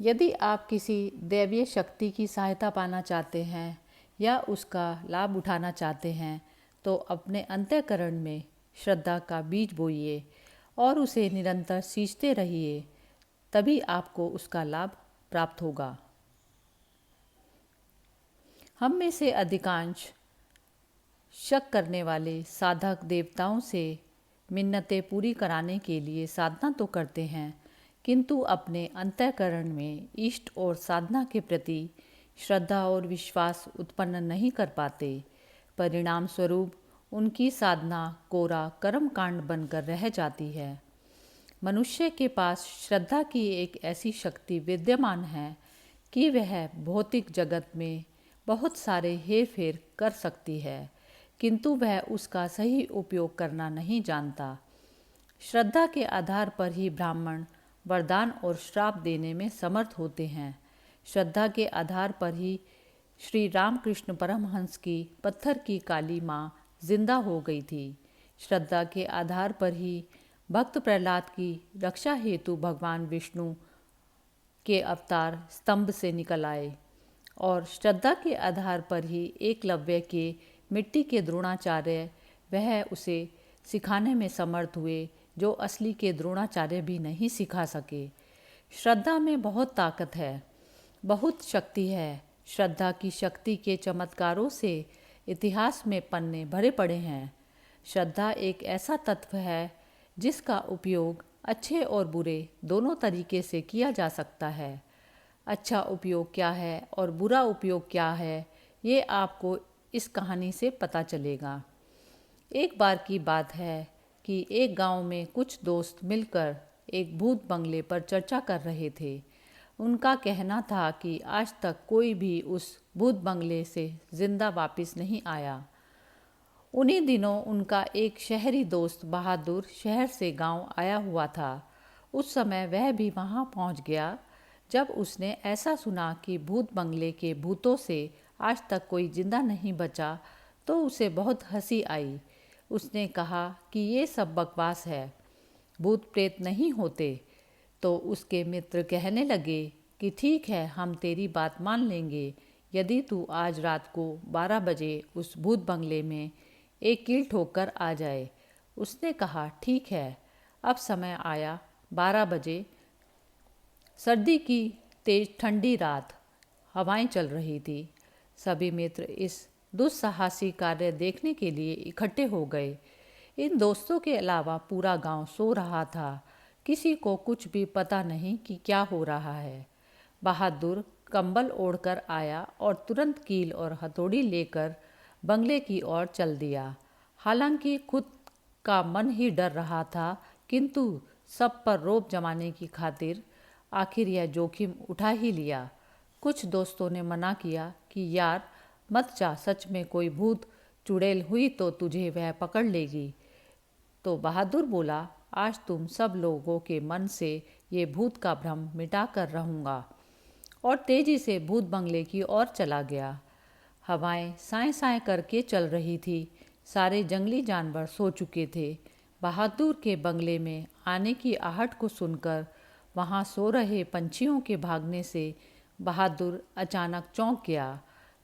यदि आप किसी दैवीय शक्ति की सहायता पाना चाहते हैं या उसका लाभ उठाना चाहते हैं तो अपने अंतःकरण में श्रद्धा का बीज बोइए और उसे निरंतर सींचते रहिए, तभी आपको उसका लाभ प्राप्त होगा। हम में से अधिकांश शक करने वाले साधक देवताओं से मिन्नतें पूरी कराने के लिए साधना तो करते हैं, किंतु अपने अंतःकरण में इष्ट और साधना के प्रति श्रद्धा और विश्वास उत्पन्न नहीं कर पाते। परिणाम स्वरूप उनकी साधना कोरा कर्मकांड बनकर रह जाती है। मनुष्य के पास श्रद्धा की एक ऐसी शक्ति विद्यमान है कि वह भौतिक जगत में बहुत सारे हेर फेर कर सकती है, किंतु वह उसका सही उपयोग करना नहीं जानता। श्रद्धा के आधार पर ही ब्राह्मण वरदान और श्राप देने में समर्थ होते हैं। श्रद्धा के आधार पर ही श्री रामकृष्ण परमहंस की पत्थर की काली माँ जिंदा हो गई थी। श्रद्धा के आधार पर ही भक्त प्रहलाद की रक्षा हेतु भगवान विष्णु के अवतार स्तंभ से निकल आए, और श्रद्धा के आधार पर ही एकलव्य के मिट्टी के द्रोणाचार्य वह उसे सिखाने में समर्थ हुए जो असली के द्रोणाचार्य भी नहीं सिखा सके। श्रद्धा में बहुत ताकत है, बहुत शक्ति है। श्रद्धा की शक्ति के चमत्कारों से इतिहास में पन्ने भरे पड़े हैं। श्रद्धा एक ऐसा तत्व है जिसका उपयोग अच्छे और बुरे दोनों तरीके से किया जा सकता है। अच्छा उपयोग क्या है और बुरा उपयोग क्या है, ये आपको इस कहानी से पता चलेगा। एक बार की बात है कि एक गांव में कुछ दोस्त मिलकर एक भूत बंगले पर चर्चा कर रहे थे। उनका कहना था कि आज तक कोई भी उस भूत बंगले से जिंदा वापस नहीं आया। उन्हीं दिनों उनका एक शहरी दोस्त बहादुर शहर से गांव आया हुआ था। उस समय वह भी वहां पहुंच गया। जब उसने ऐसा सुना कि भूत बंगले के भूतों से आज तक कोई जिंदा नहीं बचा तो उसे बहुत हंसी आई। उसने कहा कि ये सब बकवास है, भूत प्रेत नहीं होते। तो उसके मित्र कहने लगे कि ठीक है, हम तेरी बात मान लेंगे यदि तू आज रात को 12 बजे उस भूत बंगले में एक कील ठोक कर आ जाए। उसने कहा ठीक है। अब समय आया 12 बजे। सर्दी की तेज ठंडी रात, हवाएं चल रही थी। सभी मित्र इस दुस्साहसी कार्य देखने के लिए इकट्ठे हो गए। इन दोस्तों के अलावा पूरा गांव सो रहा था। किसी को कुछ भी पता नहीं कि क्या हो रहा है। बहादुर कंबल ओढ़कर आया और तुरंत कील और हथौड़ी लेकर बंगले की ओर चल दिया। हालांकि खुद का मन ही डर रहा था, किंतु सब पर रोब जमाने की खातिर आखिर यह जोखिम उठा ही लिया। कुछ दोस्तों ने मना किया कि यार मत जा, सच में कोई भूत चुड़ैल हुई तो तुझे वह पकड़ लेगी। तो बहादुर बोला, आज तुम सब लोगों के मन से ये भूत का भ्रम मिटा कर रहूँगा, और तेजी से भूत बंगले की ओर चला गया। हवाएं साए साए करके चल रही थी। सारे जंगली जानवर सो चुके थे। बहादुर के बंगले में आने की आहट को सुनकर वहां सो रहे पंछियों के भागने से बहादुर अचानक चौंक गया।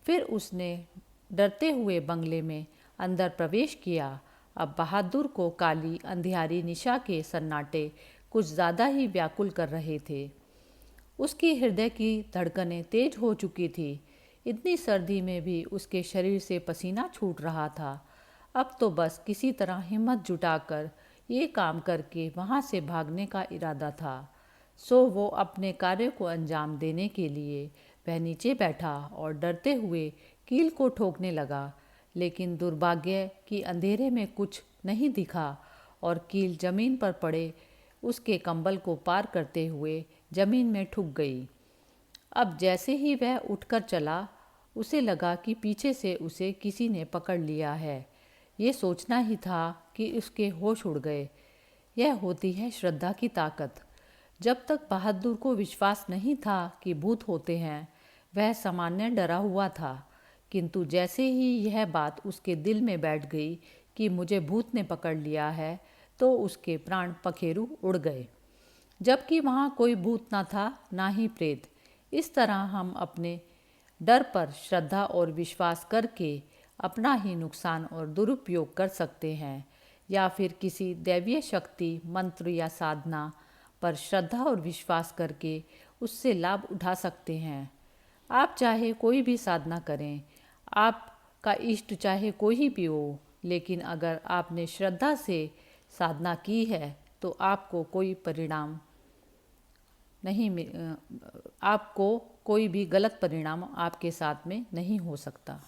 फिर उसने डरते हुए बंगले में अंदर प्रवेश किया। अब बहादुर को काली अंधियारी निशा के सन्नाटे कुछ ज़्यादा ही व्याकुल कर रहे थे। उसकी हृदय की धड़कनें तेज हो चुकी थी। इतनी सर्दी में भी उसके शरीर से पसीना छूट रहा था। अब तो बस किसी तरह हिम्मत जुटाकर ये काम करके वहाँ से भागने का इरादा था। सो वो अपने कार्य को अंजाम देने के लिए वह नीचे बैठा और डरते हुए कील को ठोकने लगा। लेकिन दुर्भाग्य कि अंधेरे में कुछ नहीं दिखा और कील जमीन पर पड़े उसके कंबल को पार करते हुए जमीन में ठुक गई। अब जैसे ही वह उठकर चला, उसे लगा कि पीछे से उसे किसी ने पकड़ लिया है। ये सोचना ही था कि उसके होश उड़ गए। यह होती है श्रद्धा की ताकत। जब तक बहादुर को विश्वास नहीं था कि भूत होते हैं, वह सामान्य डरा हुआ था। किंतु जैसे ही यह बात उसके दिल में बैठ गई कि मुझे भूत ने पकड़ लिया है, तो उसके प्राण पखेरु उड़ गए। जबकि वहाँ कोई भूत न था, ना ही प्रेत। इस तरह हम अपने डर पर श्रद्धा और विश्वास करके अपना ही नुकसान और दुरुपयोग कर सकते हैं, या फिर किसी दैवीय शक्ति, मंत्र या साधना पर श्रद्धा और विश्वास करके उससे लाभ उठा सकते हैं। आप चाहे कोई भी साधना करें, आपका इष्ट चाहे कोई भी हो, लेकिन अगर आपने श्रद्धा से साधना की है तो आपको कोई परिणाम नहीं आपको कोई भी गलत परिणाम आपके साथ में नहीं हो सकता।